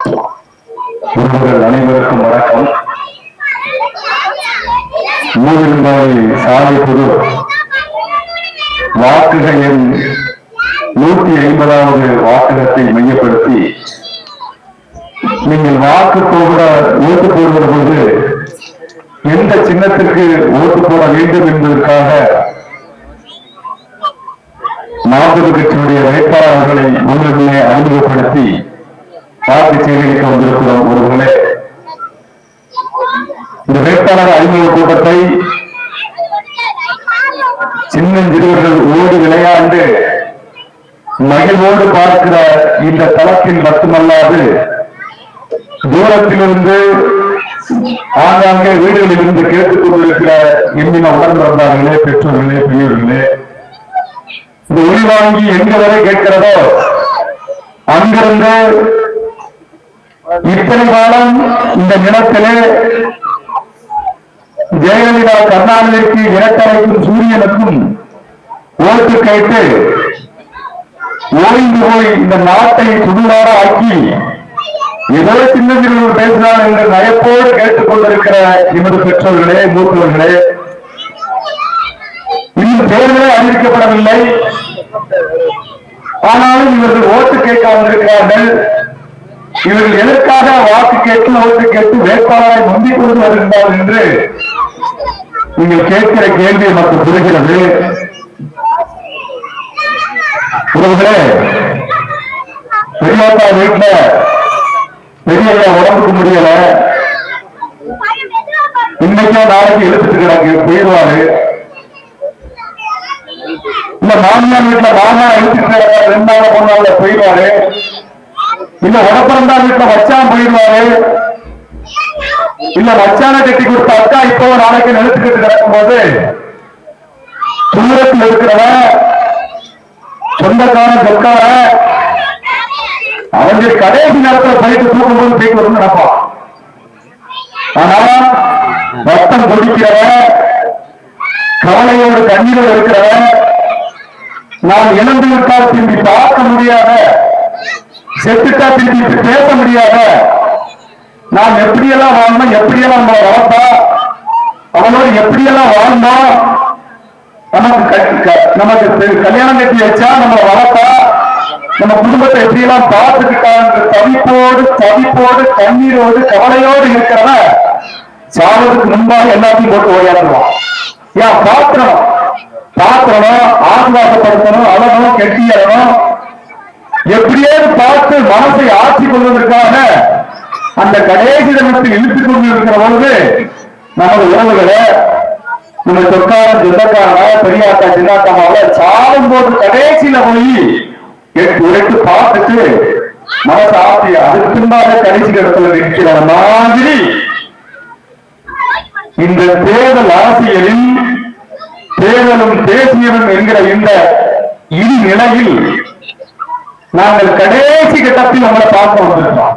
உங்கள் அனைவருக்கும் வணக்கம். மூவிருந்தாய் சாலைப்புது வாக்குகள் எண் 150வது வாக்குகத்தை மையப்படுத்தி நீங்கள் ஓட்டு போடுகிற போது எந்த சின்னத்திற்கு ஓட்டு போட வேண்டும் என்பதற்காக மாபெரும் கட்சியுடைய வேட்பாளர்களை முன்னிலையை அறிமுகப்படுத்தி வாக்கு சேகரிக்க வந்திருக்கிறோம். ஒருவர்களே, இந்த வேட்பாளர் அறிமுக கூட்டத்தை சின்னஞ்சிறுவர்கள் ஓடி விளையாண்டு மகிழ்வோடு பார்க்கிற இந்த தளத்தில் மட்டுமல்லாது தூரத்திலிருந்து ஆங்காங்கே வீடுகளில் இருந்து கேட்டுக் கொண்டிருக்கிற எண்ணின உடன் பிறந்தார்களே, பெற்றோர்களே, பெரியவர்களே, இந்த ஒளி வாங்கி எங்க வரை கேட்கிறதோ அங்கிருந்து இத்தனை காலம் இந்த நிலத்திலே ஜெயலலிதா கருணாநிதிக்கு இரட்டலைக்கும் சூரியனுக்கும் ஓட்டு கேட்டு ஓய்ந்து போய் இந்த நாட்டை சுடுகார ஆக்கி ஏதோ சின்னஞ்சிறு பேசினார் என்று நயப்போடு கேட்டுக் கொண்டிருக்கிற எமது பெற்றோர்களே, மூத்தவர்களே, இன்னும் தேர்தலே அறிவிக்கப்படவில்லை. ஆனாலும் இவர்கள் ஓட்டு கேட்க வந்திருக்கிறார்கள். இவர்கள் எதற்காக வாக்கு கேட்டு ஓட்டு கேட்டு வேட்பாளரை முந்திக் கொண்டு வருகிறார்கள் என்று நீங்கள் கேட்கிற கேள்வி நமக்கு புரிகிறது. உறவுகளே, பெரியப்பா வீட்டுல பெரிய உடம்புக்கு முடியல, இன்னைக்கே நாளைக்கு எடுத்துட்டு கிடக்கு, போயிடுவாரு. இல்ல மாமியார் வீட்டுல மாமா எடுத்துட்டு 2 நாள் 3 நாள்ல போயிடுவாரு. இல்ல உடப்பிறந்தா வீட்டுல வச்சான் போயிடுவாரு. இல்ல வச்சான கட்டி கொடுத்த அக்கா இப்போ நாளைக்கு நிறுத்துக்கிட்டு கிடக்கும் போது தூரத்தில் இருக்கிறவ சொந்தக்காரன் சொற்கார அவங்க கடைசி நேரத்தில் போயிட்டு தூக்கும் போது போயிட்டு வந்து நடப்பான். ஆனா ரத்தம் கொதிக்கிறவ, கவலையோடு கண்ணீரோடு இருக்கிறவ, நான் இழந்து விட்டால் திரும்பி பார்க்க முடியாத, செத்துட்டா திரும்பி பேச முடியாத, நாம் எப்படியெல்லாம் வாழ்ந்தோம், எப்படியெல்லாம் நம்மளை வளர்த்தா, அவனோடு எப்படியெல்லாம் வாழ்ந்தோம், நமக்கு கல்யாணம் கட்டி வச்சா நம்மளை வளர்த்தா, நம்ம குடும்பத்தை எப்படியெல்லாம் பார்த்துக்கிட்டாங்க தவிப்போடு கண்ணீரோடு கவலையோடு இருக்கிறவ சாவதுக்கு முன்பாக எல்லாத்தையும் போட்டு ஓயாடுவான். ஏன் பாத்திரணும் ஆசுவாசப்படுத்தணும், அழகணும், கெட்டியறணும், எப்படியாவது பார்த்து மனசை ஆட்சி கொள்வதற்காக அந்த கடைசி தினத்தில் இழுத்துக் கொண்டு இருக்கிற பொழுது நமது உறவுகளை, நம்ம சொக்கார சொந்தக்கார பெரியாக்கா சின்னாக்காமாவை சாலும் போது கடைசியில போய் 8 பார்த்துட்டு மனசு ஆட்சி அதுக்கு பின்பாக கடைசி இடத்துல இருக்கிற மாதிரி இந்த தேர்தல் அரசியலில் தேர்தலும் தேசியமும் என்கிற இந்த இரு நிலையில் நாங்கள் கடைசி கட்டத்தில் நம்மளை பார்க்க வந்திருக்கோம்.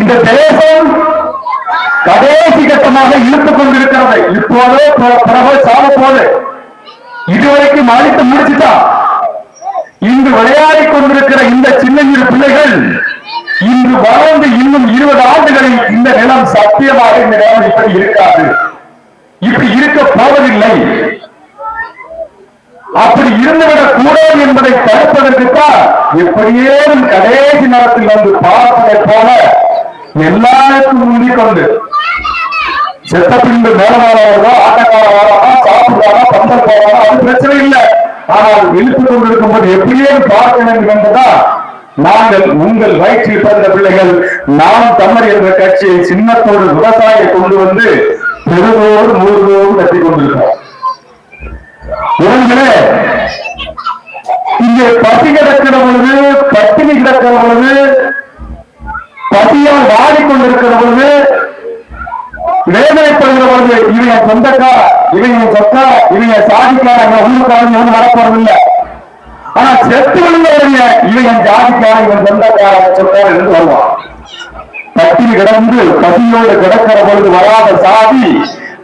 இந்த தேசம் கடைசி கட்டமாக இழுத்துக் கொண்டிருக்கிறது. இப்போதோ பிறகு சால போது இதுவரைக்கும் அழித்து முடிச்சுட்டான். இன்று விளையாடி கொண்டிருக்கிற இந்த சின்னஞ்சிறு பிள்ளைகள் இன்று வளர்ந்து இன்னும் 20 ஆண்டுகளில் இந்த நிலம் சத்தியமாக இந்த நிலம் இப்படி இருக்காது, இப்படி இருக்க போவதில்லை. அப்படி இருந்துவிடக் கூடாது என்பதை தடுப்பதற்குத்தான் எப்படியேனும் கடைசி நேரத்தில் வந்து பார்ப்பதை போல எல்லாருக்கும் முந்திக் கொண்டு செத்த பின்பு மேலவாரோ ஆட்டக்காரவாரோ சாப்பிடுவாரோ பந்தல் போவாரோ அது பிரச்சனை இல்லை. ஆனால் இழுத்துக் கொண்டிருக்கும் போது எப்படியேனும் பார்க்க வேண்டும் என்பதுதான் நாங்கள் உங்கள் வயிற்றில் பிறந்த பிள்ளைகள் நாம் தமிழ் என்ற கட்சியை சின்னத்தோடு விவசாயியை கொண்டு வந்து பெருதோடு 100 கட்டிக் கொண்டிருக்கிறோம். உறவுகளே, இங்கே பசி கிடக்கிற பொழுது, பட்டினி கிடக்கிற பொழுது, பசியால் வாடிக்கொண்டிருக்கிற பொழுது, வேதனைப்படுகிற பொழுது இவங்க சொந்தக்கா, இவங்க சொக்கா, இவங்க சாதிக்கார உள்ளுக்காரங்க ஒன்றும் வரப்போறதில்லை. ஆனா செத்து விழுந்தவங்க இவன் ஜாதிக்காரன், இவன் சொந்தக்காரன் சொக்காரன் என்று வருவான். பட்டினி கிடந்து பசியோடு கிடக்கிற பொழுது வராத சாதி,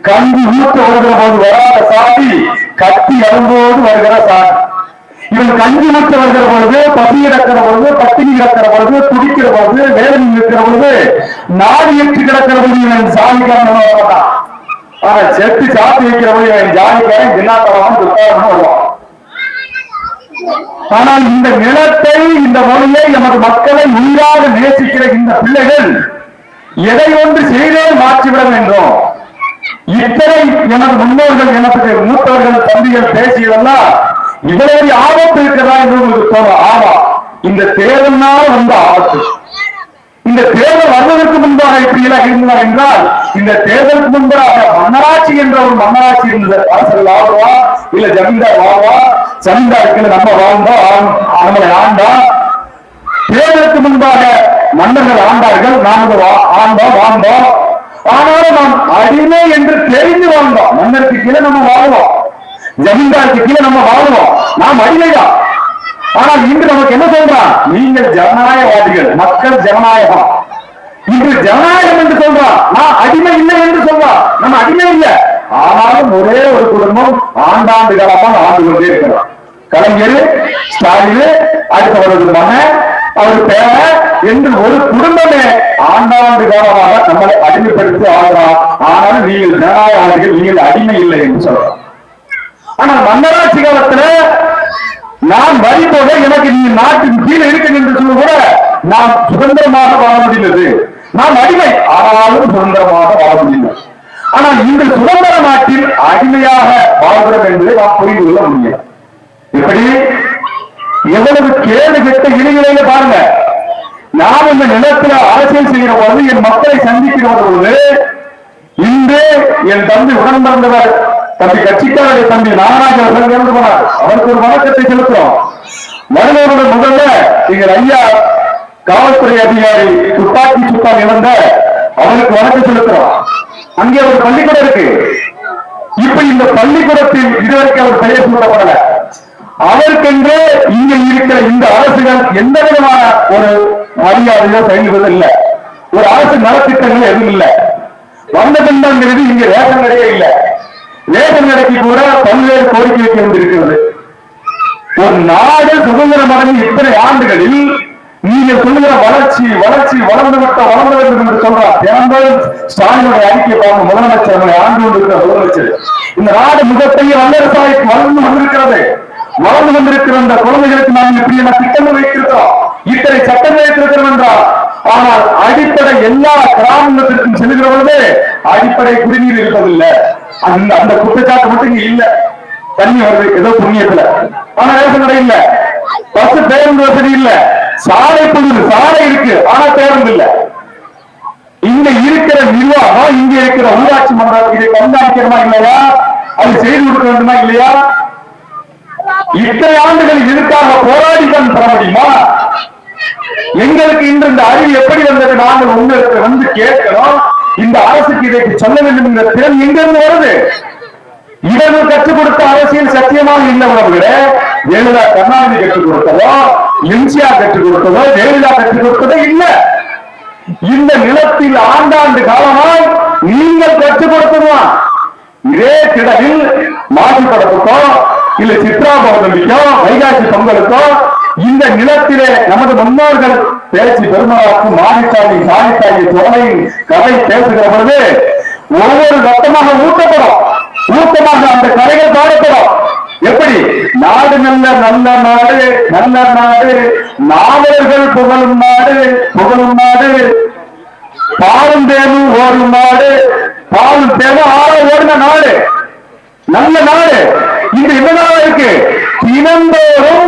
கஞ்சி ஊட்ட வருகிற போது வராத சாதி, கத்தி அரும்போடு வருகிற சாதி. இவன் கஞ்சி ஊற்ற வருகிற பொழுது, பசி கிடக்கிற பொழுது, பட்டினி கிடக்கிற பொழுது, துடிக்கிற பொழுது, வேதனை இருக்கிற பொழுது, நாடு ஏற்றி கிடக்கிற பொழுது இவன் சாமிக்காரன். ஆனா செத்து சாத்தி வைக்கிற போது இவன் ஜாதிக்காரன் ஜின்னாத்தவன் துக்காரன் வருவான். ஆனால் இந்த நிலத்தை, இந்த மொழியை, எமது மக்களை உயிராக நேசிக்கிற இந்த பிள்ளைகள் எதை ஒன்று செய்தே மாற்றிவிட வேண்டும். இத்தனை எனது முன்னோர்கள், எனக்கு மூத்தவர்கள், தம்பிகள் பேசியதெல்லாம் இவ்வளவு ஆபத்து இருக்கிறதா என்று உங்களுக்கு தோணும். ஆமா, இந்த தேர்தல்னால் வந்த ஆபத்து. இந்த தேர்தல் வருவதற்கு முன்பாக இப்படி எல்லாம் இருந்தார் என்றால், இந்த தேர்தலுக்கு முன்பாக மன்னராட்சி என்ற ஒரு மன்னராட்சி இருந்தது. அரசர்கள் ஆடுவா, இல்ல ஜமீன்தார் வாழ்வா, ஜமீன்தாருக்கு நம்ம வாழ்ந்தோம், நம்மளை ஆண்டா. தேர்தலுக்கு முன்பாக மன்னர்கள் ஆண்டார்கள், நாம ஆண்டோம் வாழ்ந்தோம். ஆனாலும் நாம் அடிமை என்று தெரிந்து வாழ்ந்தோம். மன்னருக்கு கீழே நம்ம வாழ்வோம், ஜமீன்தாருக்கு கீழே நம்ம வாழ்வோம், நாம் அடிமைதான். ஆனால் இன்று நமக்கு என்ன சொல்றான்? நீங்கள் ஜனநாயகவாதிகள், மக்கள் ஜனநாயகம். இன்று ஜனநாயகம் என்று சொல்றான், நான் அடிமை இல்லை என்று சொல்றான். நம்ம அடிமை இல்லை, ஆனாலும் ஒரே ஒரு குடும்பம் ஆண்டாண்டு காலமாக ஆண்டு கொண்டே இருக்கிறோம். கலைஞர், ஸ்டாலின், அடுத்தவரது மகன், அவர் பேர என்று ஒரு குடும்பமே ஆண்டாண்டு காலமாக நம்மளை அடிமைப்படுத்தி ஆகிறான். ஆனாலும் நீங்கள் ஜனநாயகவாதிகள், நீங்கள் அடிமை இல்லை என்று சொல்றான். ஆனால் மன்னராட்சி காலத்துல நான் வரி போக எனக்கு நீ நாட்டின் கீழே இருக்கு என்று சொல்ல கூட நாம் சுதந்திரமாக வாழ முடிந்தது. நாம் அடிமை, ஆனாலும் சுதந்திரமாக வாழ முடியல. ஆனால் இந்த சுதந்திர நாட்டில் அடிமையாக வாழ்கிறோம் என்பதை நாம் புரிந்து கொள்ள முடியும். இப்படி எவ்வளவு கேடு கெட்ட இணையிலே பாருங்க. நாம் இந்த நிலத்தில் அரசியல் செய்கிற பொழுது, என் மக்களை சந்திக்கிற பொழுது, இன்று என் தம்பி உடன் பிறந்தவர் தம்பி கட்சிக்காரருடைய தம்பி நாகராஜ் அவர்கள் இறந்து போனார். அவருக்கு ஒரு வணக்கத்தை செலுத்துறோம். வருவதோட முதல்ல எங்கள் ஐயா காவல்துறை அதிகாரி துப்பாக்கி சுட்டால் இழந்த அவருக்கு வணக்கம் செலுத்துறோம். அங்கே ஒரு பள்ளிக்கூடம் இருக்கு. இப்ப இந்த பள்ளிக்கூடத்தில் இதுவரைக்கும் அவர் பெயர் சூட்டப்படல. அவருக்கென்று இங்க இருக்கிற இந்த அரசுகள் எந்த விதமான ஒரு மரியாதையோ செயல்படுவது இல்லை. ஒரு அரசு நலத்திட்டங்கள் எதுவும் இல்லை. வந்த பின்பாங்கிறது இங்க ரேஷன் கடையே இல்லை. ரேஷன் கடைக்கு கூட பல்வேறு கோரிக்கை வைக்க வேண்டியிருக்கிறது. ஒரு நாடு சுதந்திரம் அடைந்த இத்தனை ஆண்டுகளில் நீங்கள் சொல்லுகிற வளர்ச்சி வளர்ச்சி வளர்ந்து வேண்டும் என்று சொல்றார். தினந்தோறும் ஸ்டாலினுடைய அறிக்கை பார்க்க முதலமைச்சர் நம்மளை ஆண்டு கொண்டிருக்கிற முதலமைச்சர், இந்த நாடு மிகப்பெரிய வல்லரசாய் வளர்ந்து வந்திருக்கிறது. வளர்ந்து வந்திருக்கிற அந்த குழந்தைகளுக்கு நாம் இப்படி என்ன திட்டங்கள் வைத்திருக்கிறோம், இத்தனை சட்டங்கள் வைத்திருக்கிறோம் என்றால், ஆனால் அடிப்படை எல்லா கிராமத்திற்கும் செல்கிற பொழுது அடிப்படை குடிநீர் இருப்பதில்லை. அந்த குற்றச்சாட்டு மட்டும் இங்க இல்ல. தண்ணி வருது ஏதோ புண்ணியத்துல, ஆனா ரேஷன் கடை இல்ல. பஸ் பேருந்து வசதி இல்ல. சாலை புது சாலை இருக்கு, ஆனா பேருந்து இல்ல. இங்க இருக்கிற நிர்வாகம், இங்க இருக்கிற ஊராட்சி மன்றம் இதை கண்காணிக்கிறமா இல்லையா? அது செய்து கொடுக்க வேண்டுமா இல்லையா? இத்தனை ஆண்டுகள் இதுக்காக போராடி தான் பெற முடியுமா? எங்களுக்கு இன்று இந்த அறிவு எப்படி வந்தது? நாங்கள் உங்களுக்கு வந்து கேட்கிறோம். இந்த அரசுக்கு இதை சொல்ல வேண்டும் என்ற திறன் எங்கிருந்து வருது? இவர்கள் கற்றுக் கொடுத்த அரசியல் சத்தியமாக இல்லவர்கள ஜெயலலிதா கருணாநிதி கற்றுக் கொடுத்ததோ, எம்ஜிஆர் கற்றுக் கொடுத்ததோ, ஜெயலலிதா கற்றுக் கொடுத்ததோ இல்ல. இந்த நிலத்தில் ஆண்டாண்டு காலமாய் நீங்கள் கற்றுக் கொடுத்ததுதான். இதே திடலில் மாசி படத்துக்கோ இல்ல சித்ரா பௌர்ணமிக்கோ வைகாசி பொங்கலுக்கோ இந்த நிலத்திலே நமது முன்னோர்கள் பேச்சு பெருமாளுக்கும் மானித்தாயி சாணித்தாயி சோழையின் கதை பேசுகிற பொழுது ஒவ்வொரு ரத்தமாக ஊட்டப்படும். ஊட்டமாக அந்த கதைகள் பாடப்படும். எப்படி? நாடு நல்ல நல்ல நாடு, நல்ல நாடு, நாவலர்கள் புகழும் நாடு, புகழும் நாடு, பாலும் தேனும் ஓடும் நாடு, பாலும் தேனும் ஆற ஓடின நாடு, நல்ல நாடு. இங்க என்னதான் இருக்கு? தினந்தோறும்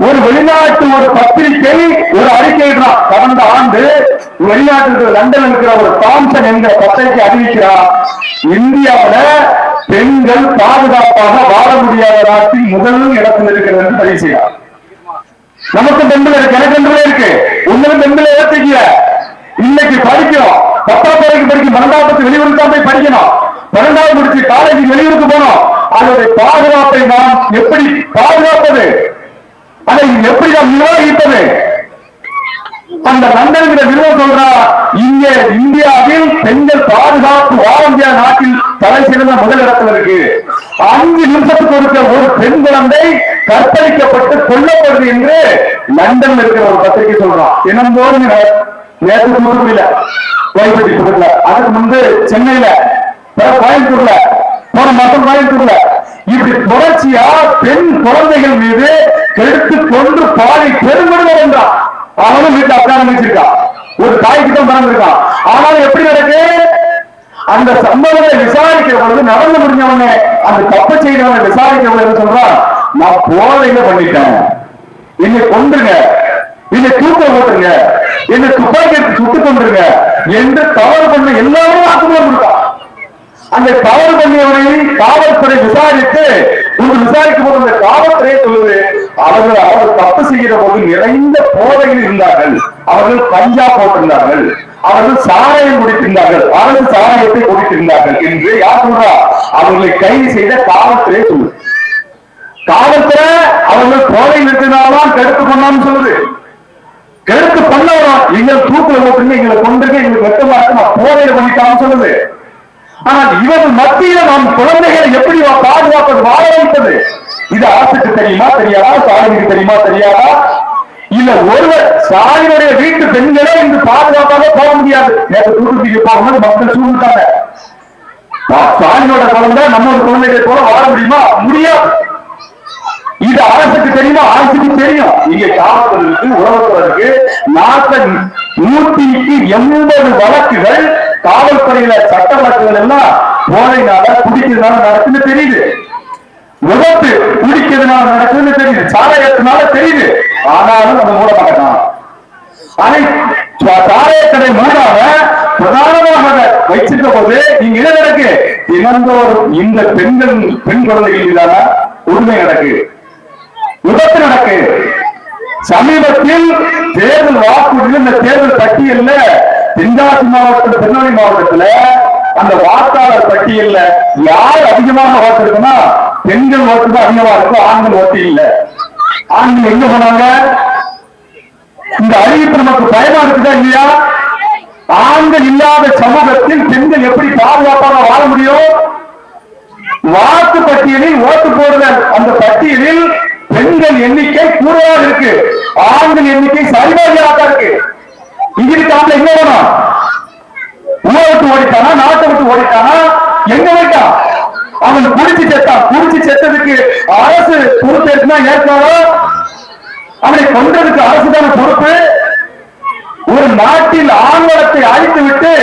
ஒரு வெளிநாட்டு ஒரு பத்திரிகை ஒரு அறிக்கையிடுறான். கடந்த ஆண்டு வெளிநாட்டு லண்டன் இருக்கிற ஒரு தாம்சன் என்கிற பத்திரிகை அறிவிக்கிறார், இந்தியாவில பெண்கள் பாதுகாப்பாக வாழ முடியாத நாட்டில் முதல் இடத்தில் இருக்கிறது என்று பதிவு செய்யறார். நமக்கு பெண்கள் இருக்கு, எனக்கு பெண்களே இருக்கு, உங்களுக்கு பெண்களை ஏற்றுக்கல. இன்னைக்கு படிக்கிறோம், 10ஆம் வரைக்கும் படிக்கும், 12வது வெளியூருக்கு தான் போய் படிக்கணும். 12வது முடிச்சு காலேஜ் வெளியூருக்கு போனோம். அதோட பாதுகாப்பை நாம் எப்படி பாதுகாப்பது, அதை எப்படி நாம் நிர்வகிப்பது? அந்த லண்டன் நிறுவனம் சொல்றா, இங்கே இந்தியாவில் பெண்கள் பாதுகாப்பு வாழ முடியாத நாட்டில் தலை சிறந்த முதல் இடத்துல இருக்கு. 5 நிமிஷத்துக்கு ஒரு பெண் குழந்தை கற்பழிக்கப்பட்டு கொல்லப்படுது என்று லண்டன்ல இருக்கிற ஒரு பத்திரிகை சொல்றான். தினந்தோறும் நேற்று தூத்துக்குடியில கோயம்பேட்டி பக்கத்துல, அதுக்கு முன்பு சென்னையில, கோயம்புத்தூர்ல, போன மாசம் கோயம்புத்தூர்ல, இப்படி தொடர்ச்சியா பெண் குழந்தைகள் மீது கெடுத்து கொண்டு பாதி பெருமிடுதல் என்றான். அவனும் வீட்டுல அக்காரம் வச்சிருக்கான், ஒரு தாய்கிட்டம் பறந்திருக்கான். ஆனாலும் எப்படி நடக்கு? அந்த சம்பவத்தை விசாரிக்கிற பொழுது நடந்து முடிஞ்சவனே அந்த தப்பு செய்தவனை விசாரிக்கிற பொழுது சொல்றான், நான் போதையில பண்ணிட்டேன், என்னை கொண்டுங்க, என்னை தூக்க போட்டுருங்க, என்னை துப்பாக்கி எடுத்து சுட்டுக் கொண்டுருங்க என்று தவறு பண்ண எல்லாரும் வாக்குமூலம் கொடுத்தான். அந்த தவறு பண்ணியவனை காவல்துறை விசாரித்து விசாரிக்கும் போது அந்த காவல்துறையை சொல்லுது, அவர்கள் தப்பு செய்கிற போது நிறைந்த போதையில் இருந்தார்கள், அவர்கள் கஞ்சா போட்டிருந்தார்கள், அவர்கள் சாராயம் குடித்திருந்தார்கள், அரசு சாராயத்தை குடித்திருந்தார்கள் என்று யார் சொல்றா? அவர்களை கைது செய்த காவல்துறை சொல்லுது. காவல்துறை அவர்கள் போதையில் இருக்கிறதால்தான் கெடுத்து பண்ணான்னு சொல்லுது. கெடுத்து பண்ணவரும் எங்கள் தூக்கில போட்டுங்க, எங்களை கொண்டுங்க, எங்களுக்கு வெட்டமா இருக்கு, நான் போதையில பண்ணிட்டான்னு சொல்லுது. ஆனால் இவர்கள் மத்தியில நாம் குழந்தைகளை எப்படி பாதுகாப்பது, வாழ வைப்பது? இது அரசுக்கு தெரியுமா தெரியாதா? ஸ்டாலினுக்கு தெரியுமா தெரியாதா? இல்ல ஒருவர் ஸ்டாலினுடைய வீட்டு பெண்களே இன்று பாதுகாப்பாக போக முடியாது. நேற்று தூத்துக்குடிக்கு போகும்போது மக்கள் சூழ்நிட்டாங்க. ஸ்டாலினோட குழந்தை நம்மளோட குழந்தைகளை போல வாழ முடியுமா? முடியாது. இது அரசுக்கு தெரியுமா? அரசுக்கு தெரியும். இங்க காவல்துறைக்கு, உளவுத்துறைக்கு 180 வழக்குகள் காவல்துறையில சட்ட வழக்குகள் எல்லாம் போதைனால குடிக்கிறதுனால நடக்குன்னு தெரியுது, விபத்து குடிக்கிறதுனால நடக்குன்னு தெரியுது, சாராயத்தினால தெரியுது. ஆனாலும் அதை மூட மாட்டான். அதை சாராயக்கடை மூடாம பிரதானமாக வச்சிருக்க போது இங்க என்ன நடக்கு? தினந்தோறும் இந்த பெண் குழந்தைகள் மீதான உரிமை நடக்கு, விபத்து நடக்கு. சமீபத்தில் தேர்தல் வாக்குறுதியில் இந்த தேர்தல் பட்டியல்ல தென்காசி மாவட்டம், திருநெல்வேலி மாவட்டத்துல அந்த வாக்காளர் பட்டியல்ல யார் அதிகமாக ஓட்டு இருக்குன்னா பெண்கள் ஓட்டு தான் அதிகமா இருக்கும், ஆண்கள் ஓட்டு இல்ல. ஆண்கள் எங்க போனாங்க? இந்த அறிவிப்பு நமக்கு பயமா இருக்குதா இல்லையா? ஆண்கள் இல்லாத சமூகத்தில் பெண்கள் எப்படி பாதுகாப்பாக வாழ முடியும்? வாக்கு பட்டியலில் ஓட்டு போடுற அந்த பட்டியலில் பெண்கள் எண்ணிக்கை கூடுதலாக இருக்கு, ஆண்கள் எண்ணிக்கை சரிபாதியாக இருக்கு. இதுக்கு எங்க வேணும்? ஊரை விட்டு ஓடிட்டானா, நாட்டை விட்டு ஓடிட்டானா, எங்க போயிட்டான்? அவன் குடிச்சு செத்தான். குடிச்சு செத்ததுக்கு அரசு பொறுப்பேற்குனா ஏற்காதோ? அவனை கொன்றதுக்கு அரசு தான பொறுப்பு. ஒரு நாட்டில் ஆண்களத்தை அழித்து விட்டு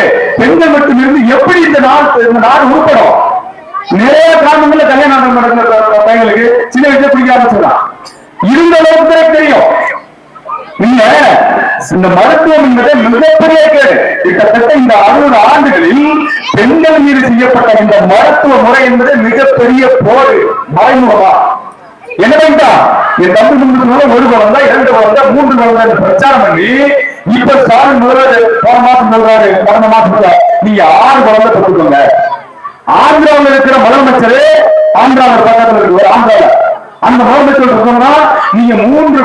பெண்கள் மட்டும் இருந்து எப்படி இந்த நாடு உருப்படும்? நிறைய காரணங்கள்ல கல்யாணம் நடக்கிற பையங்களுக்கு சின்ன வயசுல பிடிக்க ஆரம்பிச்சுதான். இருந்த அளவுக்கு தெரியும். இல்ல, இந்த மருத்துவம் என்பது மிகப்பெரிய கேடு. கிட்டத்தட்ட இந்த 60 ஆண்டுகளில் பெண்கள் மீது செய்யப்பட்ட இந்த மருத்துவ முறை என்பது மிகப்பெரிய போடு, மறைமுகமா. என்னவென்றா என் தம்பி முன்னுக்கு ஒரு குழந்தை, 2 குழந்தை, 3 குழந்தை பிரச்சாரம் பண்ணி இப்ப ஸ்டாலின் முதல்வர் போன மாசம் சொல்றாரு, கடந்த மாசம் சொல்றாரு, நீங்க 6 குழந்தை பெற்றுக்கோங்க. ஆந்திராவில் இருக்கிற முதலமைச்சர், ஆந்திராவில் பக்கத்தில் இருக்கிற ஆந்திராவில் அந்த முதலமைச்சர் சொன்னா, நீங்க 3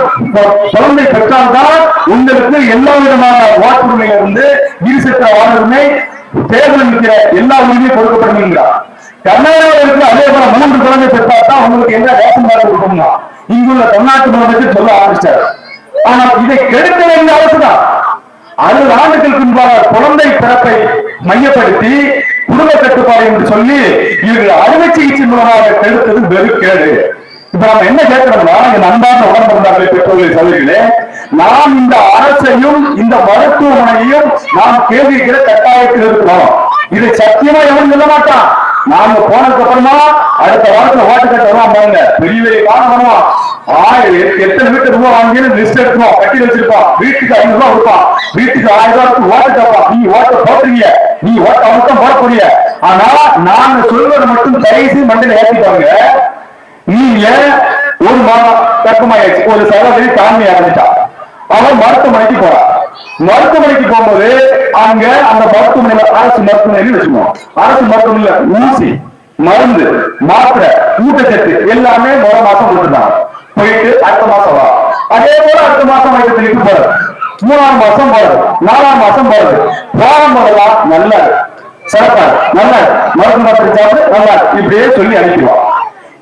குழந்தை பெற்றால்தான் உங்களுக்கு எல்லா விதமான வாக்குரிமையில இருந்து இருசக்கர வாகனமே தேர்தல் இருக்கிற எல்லா உரிமையும் கொடுக்கப்படுகிறார். கர்நாடகாவில் இருக்கிற அதே போல 3 குழந்தை பெற்றால்தான் உங்களுக்கு எந்த ரேஷன் கார்டு கொடுக்கணும்னா இங்குள்ள தமிழ்நாட்டு முதலமைச்சர் சொல்ல ஆரம்பிச்சார். ஆனால் இதை கெடுக்க வேண்டிய அரசுதான். 60 ஆண்டுகளுக்கு முன்பாக குழந்தை பிறப்பை மையப்படுத்தி குடும்ப கட்டுப்பாடு என்று சொல்லி இவர்கள் அறுவை சிகிச்சை மூலமாக கெடுத்தது வெறுக்கேடு. இப்ப நம்ம என்ன கேட்கிறோம்னா, என் அன்பான உடன்பிறந்தார்களே, பெற்றோர்களை, சகோதரிகளே, நாம் இந்த அரசையும் இந்த மருத்துவமனையையும் நாம் கேள்விக்கிற கட்டாயத்தில் இருக்கிறோம். இதை சத்தியமா எவன் சொல்ல மாட்டான். நாம போனதுக்கு அப்புறமா அடுத்த வாரத்துல ஓட்டு கட்ட வருவான் பாருங்க, பெரிய பெரிய காரணம் வருவான். எத்தனை வீட்டு ரூபாய் வாங்கி லிஸ்ட் எடுத்துவோம், கட்டி வச்சிருப்பான். வீட்டுக்கு 500 ரூபாய் கொடுப்பான், வீட்டுக்கு 1000 ரூபாய்க்கு ஓட்டு கேட்பான். நீ ஓட்ட போட்டுறீங்க, நீ ஓட்ட அவனுக்கும் போடக்கூடிய. ஆனா நாங்க சொல்வதை மட்டும் கடைசி மண்டல ஏற்றிப்பாங்க. நீங்க ஒரு மாதம் கற்பமாயிடுச்சு, ஒரு சகோதரி தாண்மை அடைஞ்சிட்டா, அவன் மருத்துவமனைக்கு போறான். மருத்துவமனைக்கு போகும்போது அங்க அந்த மருத்துவமனையில, அரசு மருத்துவமனையில் வச்சுக்கோம், அரசு மருத்துவமனையில ஊசி, மருந்து, மாத்திரை, ஊட்டச்சத்து எல்லாமே 1 மாசம் கொடுத்துட்டாங்க. போயிட்டு அடுத்த மாசம் வா, அதே போல அடுத்த மாசம் வைத்தியத்துக்கு போறது, 3ஆம் மாசம் போறது, 4ஆம் மாசம் போறது. போகும்போதெல்லாம் நல்ல சிறப்பா நல்லா மருந்து மாத்திரை சாப்பிட்டு நல்லா இப்படியே சொல்லி அனுப்பிடுவான்.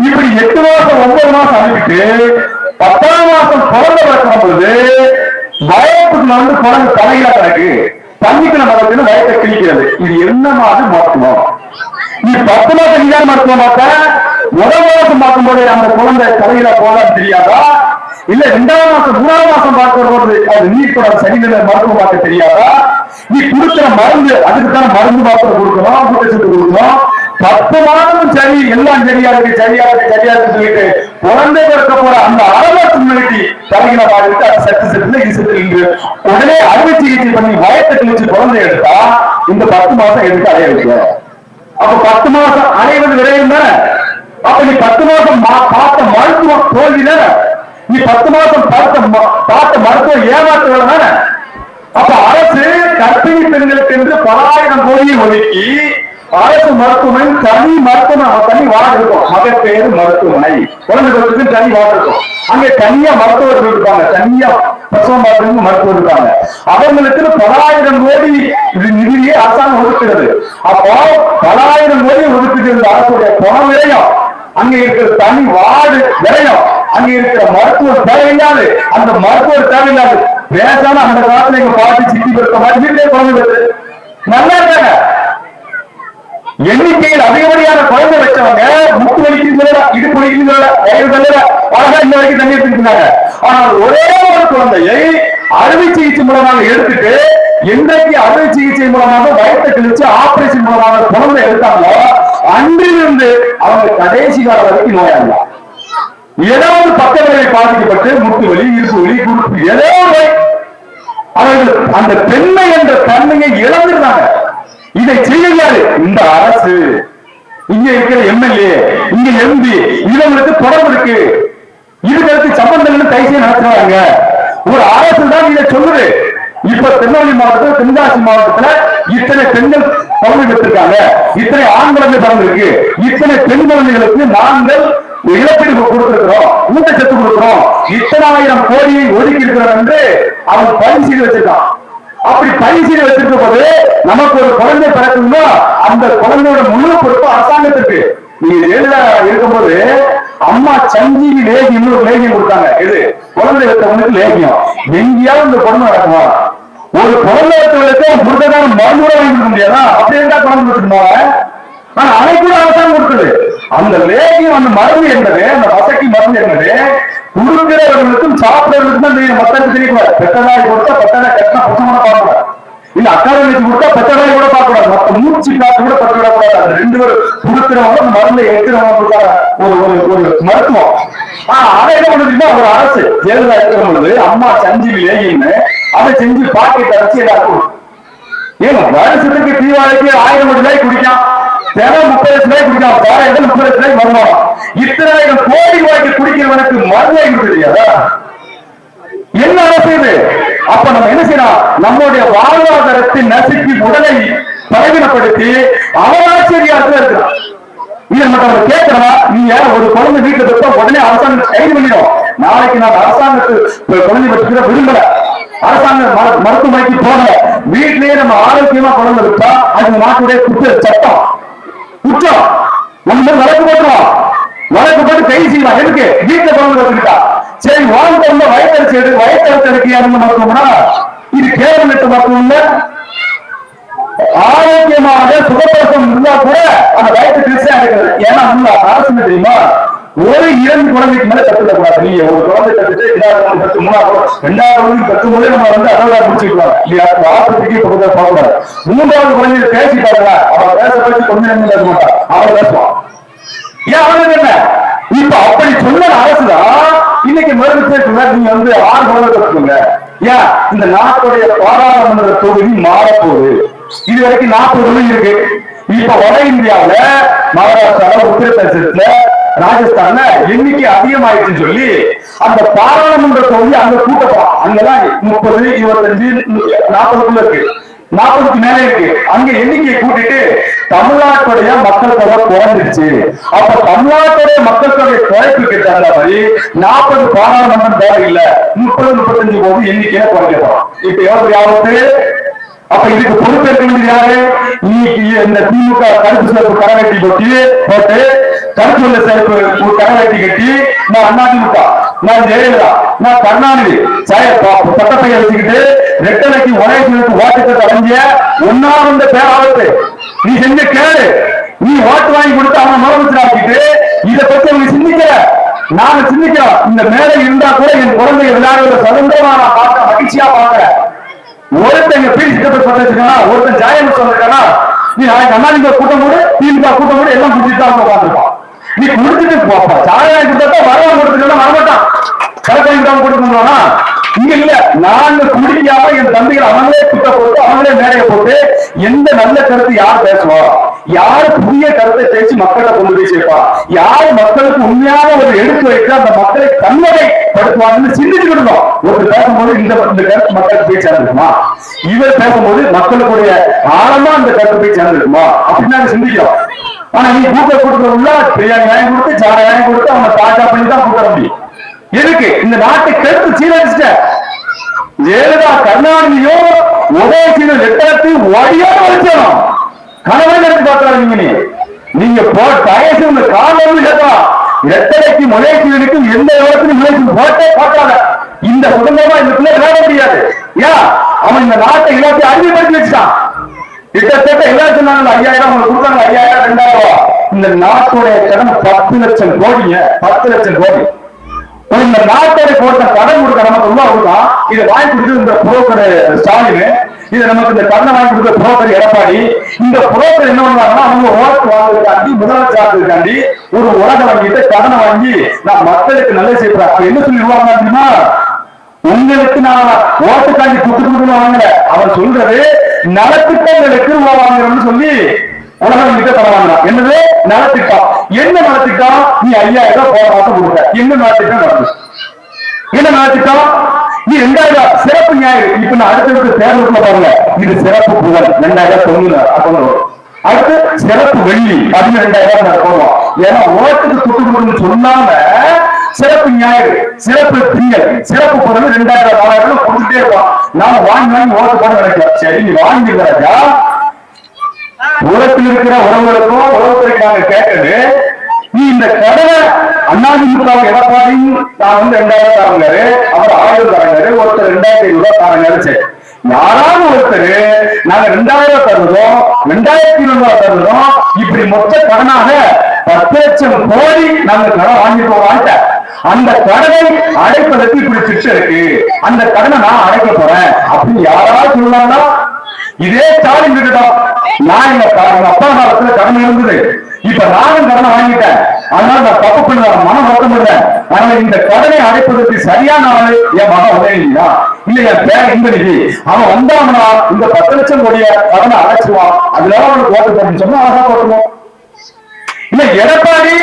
இப்படி 8 மாசம் 9 மாசம் அனுப்பிட்டு 10ஆம் மாசம் குழந்தை பிறக்கும் பொழுது வயத்துக்கு வந்து குழந்தை தலையில கிடக்கு, தண்ணிக்கு நம்ம வயத்தை கிழிக்கிறது. இது என்ன மாதிரி மருத்துவம்? நீ 10 மாசம் நீதான் மருத்துவம் பார்த்த, முதல் மாசம் பார்க்கும்போது அந்த குழந்தை தலையில போதான்னு தெரியாதா? இல்ல 2ஆம் மாசம் 3ஆம் மாசம் பார்க்கும்போது அது நீட்டோட சரிநிலை மருத்துவம் பார்க்க தெரியாதா? நீ கொடுக்கிற மருந்து அதுக்குத்தான மருந்து மாத்திரை கொடுக்கணும், ஊட்டச்சத்து கொடுக்கணும். 10 மாதமும் சரி, எல்லாம் சரியா இருக்கு சரியா இருக்கு சரியா இருக்கு சொல்லிட்டு குழந்தை பிறக்க போற அந்த ஆரம்பத்து முன்னாடி தலையில பாதிட்டு அது செத்துல இது செத்து உடனே அறுவை சிகிச்சை பண்ணி வயத்தை கிழிச்சு குழந்தை எடுத்தா இந்த 10 மாசம் எதுக்கு அடைய வைக்க? அப்ப 10 மாசம் அடைவது விரையும் தானே. அப்ப நீ 10 மாசம் பார்த்த மருத்துவம் தோல்வி தானே. நீ 10 மாசம் பார்த்த மருத்துவம் ஏமாற்றுவது தானே. அப்ப அரசு கர்ப்பிணி பெண்களுக்கு என்று 10,000 கோடியை ஒதுக்கி அரசு மருத்துவமனை தனி மருத்துவமனை தனி வார்டு இருக்கும். மகப்பேறு மருத்துவமனை குழந்தைகளுக்கு தனி வார்டு இருக்கும். அங்கே தனியா மருத்துவர்கள் இருப்பாங்க, தனியா பிரசவ மருத்துவர் இருக்காங்க. அவங்களுக்கு 10,000 கோடி நிதியை அரசாங்கம் ஒதுக்குகிறது. அப்போ 10,000 கோடி ஒதுக்கிட்டு இருந்த அரசுடைய பணம் விரையும், அங்க இருக்கிற தனி வார்டு விரையும், அங்க இருக்கிற மருத்துவர் தேவையில்லாது, அந்த மருத்துவர் தேவையில்லாது பேசாம அந்த காலத்துல எங்க பாட்டி சித்தி பெருக்க மாதிரி வீட்டிலே குழந்தை நல்லா இருக்காங்க. எண்ணிக்கையில் அதிகப்படியான குழந்தை வச்சவங்க முட்டு வலிக்கு இடுப்பு வலிக்கு அழகா இந்த வரைக்கும் தண்ணி எடுத்துருக்காங்க. ஆனால் ஒரே ஒரு குழந்தையை அறுவை சிகிச்சை மூலமாக எடுத்துட்டு இன்றைக்கு அறுவை சிகிச்சை மூலமாக வயத்தை கிழிச்சு ஆபரேஷன் மூலமாக குழந்தை எடுத்தாங்களோ அன்றிலிருந்து அவங்க கடைசி கால வரைக்கும் நோயாளி. ஏதாவது பக்க விளைவை பாதிக்கப்பட்டு முட்டு வலி இடுப்பு வலி குறுப்பு ஏதோ அவர்கள் அந்த பெண்மை என்ற தன்மையை இழந்துருந்தாங்க. இதை செய்யாது இந்த அரசு. இங்க இருக்கிற எம்எல்ஏ, இங்க எம்பி, இவங்களுக்கு தொடர்பு இருக்கு, இதுகளுக்கு சம்பந்தங்கள் கைசியை நடத்துறாங்க. ஒரு அரசு தான் இதை சொல்லுது. இப்ப திருநெல்வேலி மாவட்டத்தில், தென்காசி மாவட்டத்துல இத்தனை பெண்கள் குழந்தை பெற்றிருக்காங்க, இத்தனை ஆண் குழந்தை பிறந்திருக்கு, இத்தனை பெண் குழந்தைகளுக்கு நாங்கள் இழப்பீடு கொடுத்திருக்கிறோம், ஊட்டச்சத்து கொடுக்கிறோம், இத்தனை 1000 கோடியை ஒதுக்கி இருக்கிறோம் என்று அவன் பரிசீலனை வச்சிருக்கான். அப்படி பரிசீலனை வச்சிருக்க போது நமக்கு ஒரு குழந்தை பிறக்குன்னா அந்த குழந்தையோட முழு பொறுப்பு அரசாங்கத்திற்கு. நீங்க ஜெயில இருக்கும்போது அம்மா சஞ்சீவி லேகி இன்னொரு லேகியம் கொடுத்தாங்க. இது குழந்தை வைத்தவங்களுக்கு லேகியம். எங்கேயாவது இந்த குழந்தை நடக்குமா? ஒரு குழந்தை வைத்தவங்களுக்கு முருகதான மருந்து கூட வாங்கி கொடுக்க முடியாதா? அப்படி இருந்தா குழந்தை வச்சுருந்தாங்க. ஆனா அதை கூட அரசாங்கம் கொடுக்குது. அந்த லேகியம் அந்த மருந்து என்பது, அந்த வசதி மருந்து என்பது கொடுக்கிறவர்களுக்கும் சாப்பிடுறவர்களுக்கும் தான் தெரியும். மக்களுக்கு தெரியக்கூடாது. பெற்றதாய் கொடுத்தா பெற்றதாய் கட்டினா புத்தமான பார்க்கக்கூடாது, இல்ல அக்காதமிக்கு கொடுத்தா பெற்றதாய் கூட பார்க்கக்கூடாது, மற்ற மூச்சு காத்து கூட பற்ற விடக்கூடாது. அந்த 2 பேரும் கொடுக்கிறவங்க மருந்தை எடுக்கிறவங்க ஒரு மருத்துவம். அதை என்ன பண்ணுதுன்னா ஒரு அரசு ஜெயலலிதா இருக்கிற பொழுது அம்மா சஞ்சீவி லேகின்னு அதை செஞ்சு பாக்கெட் அரைச்சி எல்லாருக்கும் ஏங்க வருஷத்துக்கு தீபாவளிக்கு 1000 கோடி ரூபாய் குடிக்கான், தினம் 30 லட்சம் ரூபாய் குடிக்கலாம், 30 லட்சம் ரூபாய் வருமானம். இத்தனை 1000 கோடி ரூபாய்க்கு குடிக்கிறவனுக்கு மருந்து எங்க தெரியாதா? என்ன அரசு இது? அப்ப நம்ம என்ன செய்யலாம்? நம்முடைய வாழ்வாதாரத்தை நசுக்கி உடலை பலவீனப்படுத்தி அவராட்சியாரத்துல இருக்கிறான். இதை மட்டும் கேட்கிறவா, நீங்க ஒரு குழந்தை வீட்டுல பெற்றா உடனே அரசாங்கம் கைது பண்ணிடும். நாளைக்கு நான் அரசாங்கத்துக்கு குழந்தை பெற்ற விரும்பல, அரசாங்க மருத்துவமனைக்கு போகல, வீட்டிலேயே நம்ம ஆரோக்கியமா குழந்தை பெற்றா அது நாட்டுடைய சட்டம் குற்றம். நம்ம வழக்கு போட்டுருவோம், வழக்கு போட்டு கை செய்யலாம். எதுக்கு? வீட்டுல குழந்தை வச்சுக்கிட்டா சரி, வாழ்ந்த வயத்தரிசி எடு, வயத்தரிசி மருத்துவம்னா இது கேவலம் எட்டு மருத்துவம் இல்ல. ஆரோக்கியமாக சுகப்பிரசவம் இருந்தா கூட அந்த வயத்து கிறிஸ்டியா இருக்கிறது. ஏன்னா அரசு தெரியுமா, ஒரு 2 குழந்தைக்கு மேல கற்றுக்கூடாது. நீங்க ஒரு குழந்தை கற்றுட்டு 2வது 2வது கற்றும் போதே நம்ம அதாவது முடிச்சுக்கலாம் இல்லையா? ஆசிரியருக்கு பார்க்கக்கூடாது. 3வது குழந்தைய பேசிட்டாங்க, அவன் பேச பேசி கொஞ்சம் பேச மாட்டான், அவன் பேசுவான். ஏன் அவனுக்கு என்ன? இப்ப அப்படி சொன்ன அரசுதான் இன்னைக்கு மறுபடியும் நீங்க 6 குழந்தை கற்றுக்கோங்க. ஏன் இந்த நாட்டுடைய பாராளுமன்ற தொகுதி மாறப்போகுது. இது வரைக்கும் 40 தொகுதி இருக்கு. இப்ப வட இந்தியாவில மகாராஷ்டிரால, உத்தரப்பிரதேசத்துல, ராஜஸ்தான்ல எண்ணிக்கை அதிகமாயிடுச்சுன்னு சொல்லி அந்த பாராளுமன்ற தொகுதி அங்க கூட்டப்படும். அங்கெல்லாம் 30, 25, 40 இருக்கு, 40க்கு மேல இருக்கு. அங்க எண்ணிக்கையை கூட்டிட்டு தமிழ்நாட்டுடைய மக்கள் தொகை குறைஞ்சிருச்சு. அப்ப தமிழ்நாட்டுடைய மக்கள் தொகை குறைப்புக்கு தகுந்த மாதிரி 40 பாராளுமன்றம் தேவையில்லை, 30, 35 போது எண்ணிக்கையில குறைக்கப்படும். இப்ப எவ்வளவு ஆபத்து? அப்ப இதுக்கு பொறுப்பேற்க வேண்டியது யாரு? இன்னைக்கு இந்த திமுக கருப்பு சிறப்பு கரவேட்டி போட்டு கருப்பு வெள்ள சிறப்பு கரவேட்டி கட்டி நான் அதிமுக, நான் ஜெயலலிதா, நான் கருணாநிதி சட்டப்பைய வச்சுக்கிட்டு ரெட்டலைக்கு உலகத்திற்கு ஓட்டுக்கு அடைஞ்ச ஒன்னாம் பேராபத்து நீ செஞ்ச கேளு. நீ ஓட்டு வாங்கி கொடுத்து அவனை முதலமைச்சர் ஆக்கிட்டு இதை பத்தி அவங்க சிந்திக்கல. நாங்க சிந்திக்கிறோம். இந்த மேலே இருந்தா கூட என் குழந்தைய விளையாடுற சுதந்திரமா நான் பார்க்க மகிழ்ச்சியா பார்க்கிறேன். ஒருத்தன் பீடி சித்தப்பை சொல்லிருக்கானா, ஒருத்தன் ஜாயம் சொல்லிருக்கானா, நீ நாளைக்கு அண்ணாதிமுக கூட்டம் கூட திமுக கூட்டம் கூட எல்லாம் குடிச்சுட்டு தான் பார்த்துருப்பான். நீ குடிச்சிட்டு போப்பா சாயம் கொடுத்தா வரவன் கொடுத்துட்டு வரமாட்டான். கலக்காம கொடுக்கணும்னா இங்க இல்ல. நாங்க குடிக்காம என் தம்பிகள் அவங்களே குட்ட போட்டு அவங்களே மேடைய போட்டு எந்த நல்ல கருத்து யார் பேசுவா, யாரு புதிய கருத்தை பேசி மக்களை கொண்டு போய் சேர்ப்பா, யாரு மக்களுக்கு உண்மையான ஒரு எடுத்து வைக்க அந்த மக்களை தன்மைப்படுத்துவாங்கன்னு சிந்திச்சுக்கிட்டு ஒரு பேசும்போது இந்த கருத்து மக்களுக்கு போய் சேர்ந்துருக்குமா, இவர் பேசும்போது மக்களுடைய ஆழமா அந்த கருத்து போய் சேர்ந்துருக்குமா அப்படின்னு நாங்க சிந்திக்கிறோம். ஆனா நீ கூட்ட கூட்டத்துல பிரியாணி வாங்கி கொடுத்து சாரை வாங்கி கொடுத்து அவங்க தாஜா பண்ணி தான் கூட்ட முடியும். எதுக்கு? இந்த நாட்டை கருத்து சீரழிச்சிட்ட ஜெயலலிதா கருணாநிதியும் உதயசீலன் லெட்டரத்தை ஒடியோட வலிச்சோம். கணவன் எடுத்து பார்த்தாரு. நீங்க தயசு உங்க காலம் கேட்கலாம். ரெட்டலைக்கு முளைசீலனுக்கும் எந்த இடத்துலையும் முளைசீலன் போட்டே பார்க்காத. இந்த குடும்பமா இந்த பிள்ளை விளையாட முடியாது. ஏன்? அவன் இந்த நாட்டை எல்லாத்தையும் அறிவுப்படுத்தி வச்சுட்டான். கிட்டத்தட்ட எல்லாரும் சொன்னாங்க 5000 உங்களுக்கு கொடுத்தாங்க, 5000 2000. இந்த நாட்டுடைய கடன் 10 லட்சம் கோடிங்க. 10 லட்சம் கோடி. இந்த நாட்டோட போட்ட கடன் கொடுக்க நமக்கு ரொம்ப கொடுத்தான். இதை வாங்கி கொடுத்து இந்த புரோக்கர் ஸ்டாலின், இதை நமக்கு இந்த கடனை வாங்கி கொடுத்த புரோக்கர் எடப்பாடி, இந்த புரோக்கர் என்ன பண்ணுவாங்கன்னா அவங்க ஓட்டு வாங்குறதுக்காண்டி முதலமைச்சராகிறதுக்காண்டி ஒரு உலக வாங்கிட்டு கடனை வாங்கி நான் மக்களுக்கு நல்லது செய்யறேன். அவன் என்ன சொல்லிடுவாங்க அப்படின்னா, உங்களுக்கு நான் ஓட்டுக்காண்டி குட்டு குடுக்கணும் வாங்கல, அவன் சொல்றது நலத்திட்டங்களுக்கு ரூபா வாங்குறோம்னு சொல்லி உலகம் கிட்ட தரவாங்க. என்னது நலத்திட்டம்? என்ன நலத்திட்டம்? நீ 5000 போன மாசம் கொடுக்க. என்ன நலத்திட்டம் நடந்துச்சு? என்ன நலத்திட்டம்? நீ 2000 சிறப்பு ஞாயிறு. இப்ப நான் அடுத்த தேர்தலுக்குள்ள பாருங்க, இது சிறப்பு புகழ் 2009 அக்கௌண்ட் வரும். அடுத்து சிறப்பு வெள்ளி 12000 போடுவோம். ஏன்னா ஓட்டுக்கு துட்டு கொடுக்கணும்னு சொல்லாம சிறப்பு ஞாயிறு, சிறப்பு திங்கள், சிறப்பு பொருள் 2000 4000 கொடுத்துட்டே இருப்போம். நாம வாங்கி வாங்கி ஓட்டு போட நினைக்கிறோம். சரி நீ வாங்கிடுறாஜா, உலகத்தில் இருக்கிற உறவுகளுக்கும் உறவுகளுக்கு நாங்க கேட்டது, நீ இந்த கடனை அதிமுக எடப்பாடி நான் 2000 தரங்காரு, அவர் 1000 தரங்காரு, ஒருத்தர் 2500 தரங்காரு. சரி யாராவது ஒருத்தர் நாங்க 2000 தருவதும் 2200 தருவதும் இப்படி மொத்த கடனாக 10 லட்சம் கோடி நாங்க கடன் வாங்கிட்டு போவாங்க. அந்த கடனை அடைப்பதற்கு இப்படி திட்டம் இருக்கு, அந்த கடனை நான் அடைக்க போறேன் அப்படின்னு யாராவது சொல்லலாம்னா இதே ஸ்டாலின் கிட்டதான். நான் எங்க அப்பா காலத்துல கடன் இருந்தது, இப்ப நானும் கடனை வாங்கிட்டேன், அதனால நான் தப்பு பண்ணுவேன், மனம் வருத்தம் இல்ல. அதனால இந்த கடனை அடைப்பதற்கு சரியான ஆளு என் மகன் உதயநிதியா இல்ல என் பேர் இந்திரநிதி. அவன் வந்தாங்கன்னா இந்த 10 லட்சம் கோடிய கடனை அடைச்சிருவான், அதனால அவனுக்கு ஓட்டு போட்டுன்னு சொன்னா அழகா போட்டுவோம். இல்ல எடப்பாடி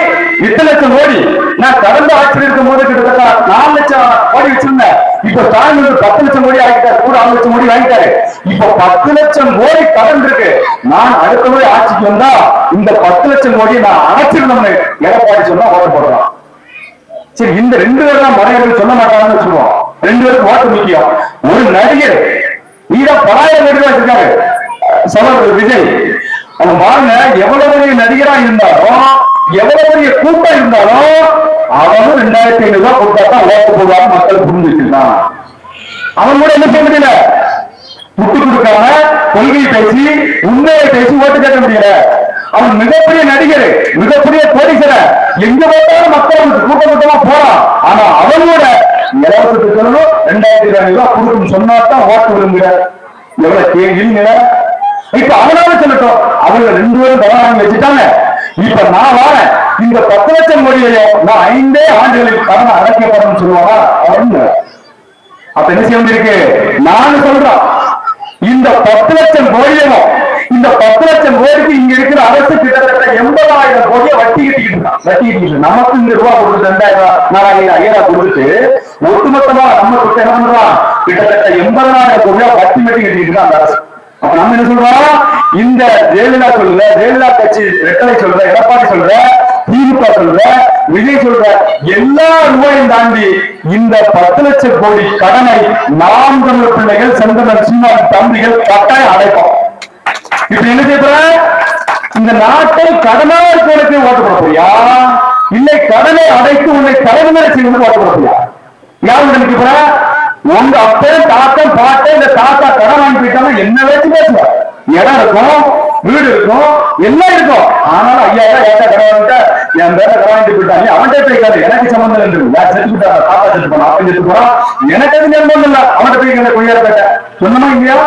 8 லட்சம் கோடி, நான் கடந்த ஆட்சியில் இருக்கும் போது கிட்டத்தட்ட 4 லட்சம் கோடி வச்சிருந்தேன். இப்ப ஸ்டாலின் 10 லட்சம் கோடி ஆகிட்டாரு, கூட 6 லட்சம் கோடி வாங்கிட்டாரு. இப்ப 10 லட்சம் கோடி கடன் இருக்கு. நான் அடுத்த முறை ஆட்சிக்கு வந்தா இந்த 10 லட்சம் கோடியை நான் அடைச்சிருந்தோம்னு எடப்பாடி சொன்னா ஓட்டு போடுறான். சரி இந்த 2 பேரும் மறைகள் சொல்ல மாட்டாங்கன்னு சொல்லுவோம். 2 பேருக்கு ஓட்டு முக்கியம். ஒரு நடிகர் நீதான் பலாயிரம் நடிகர் வச்சிருக்காரு சகோதரர் விஜய். அவன் பாருங்க, எவ்வளவு பெரிய நடிகரா இருந்தாலும் எவ்வளவு பெரிய கூட்டம் இருந்தாலும் அவனும் 2500 கொடுத்தா தான் ஓட்டு போடுவாங்க மக்கள் புரிஞ்சு வச்சிருக்கான். அவன் கூட என்ன செய்ய முடியல, விட்டு கொடுக்காம கொள்கை பேசி உண்மையை பேசி ஓட்டு கேட்க முடியல. அவன் மிகப்பெரிய நடிகர், மிகப்பெரிய கோடீஸ்வரர், எங்க பார்த்தாலும் மக்கள் கூட்டம் கூட்டமா போறான். ஆனா அவனோட இலவசத்துக்கு 2200 கொடுக்கணும் சொன்னாதான் ஓட்டு விரும்புகிற எவ்வளவு கேள்விங்க. இப்ப அவனால சொல்லட்டும், அவங்க 2 பேரும் கடன் வச்சுட்டாங்க. இப்ப நான் வாரேன், இந்த 10 லட்சம் கோடியையும் நான் 5 ஆண்டுகளுக்கு கடன் அடைக்கப்படும் சொல்லுவாங்க. அப்ப என்ன செய்ய வேண்டியிருக்கு? நான் சொல்றேன், இந்த 10 லட்சம் கோடியும் இந்த 10 லட்சம் கோடிக்கு இங்க இருக்கிற அரசு கிட்டத்தட்ட 80,000 கோடியை வட்டி கட்டிக்கிட்டு இருக்கான். வட்டி கட்டிக்கிட்டு நமக்கு இந்த ரூபா கொடுத்து 2000 4000 5000 கொடுத்து ஒட்டுமொத்தமா நம்ம கிட்ட என்ன பண்றோம், கிட்டத்தட்ட 80,000 கோடியா வட்டி கட்டி கட்டிக்கிட்டு இருக்கான் அந்த அரசு. அப்ப நம்ம என்ன சொல்றோம், இந்த ஜெயலலிதா சொல்ற, ஜெயலலிதா கட்சி ரெட்டலை சொல்ற, எடப்பாடி சொல்ற, திமுக திமுக சொல்ற, விஜய் சொல்ற எல்லா ரூபாயும் தாண்டி இந்த 10 லட்சம் கோடி கடனை நாம் தமிழ் பிள்ளைகள், செந்தமிழ் சின்ன தம்பிகள் கட்டாயம் அடைப்போம். இப்ப என்ன செய்ய, இந்த நாட்டை கடனாக இருக்கவனுக்கு ஓட்டு போட போறியா, இல்லை கடனை அடைத்து உன்னை தலைமுறை செய்வது ஓட்டு போட போறியா? யாரு நினைக்க போற? உங்க அப்பன் தாத்தன் பாட்டன் இந்த தாத்தா கடன் வாங்கி போயிட்டாங்க, என்ன வச்சு பேசுவ? இடம் இருக்கும், வீடு இருக்கும், எல்லாம் இருக்கும். ஆனாலும் 5000 ஏட்டா கடன் வாங்கிட்ட என் பேர கடன் வாங்கிட்டு போயிட்டாங்க, அவன்கிட்ட போய்க்காது, எனக்கு சம்பந்தம் இருக்கு. யார் செத்து போட்டாங்க, தாத்தா செத்து போனா, அப்பன் செத்து போறான், எனக்கு அது நிர்பந்தம் இல்ல. அவன்கிட்ட போய் கொய்யார பேட்ட சொன்னமா இல்லையா?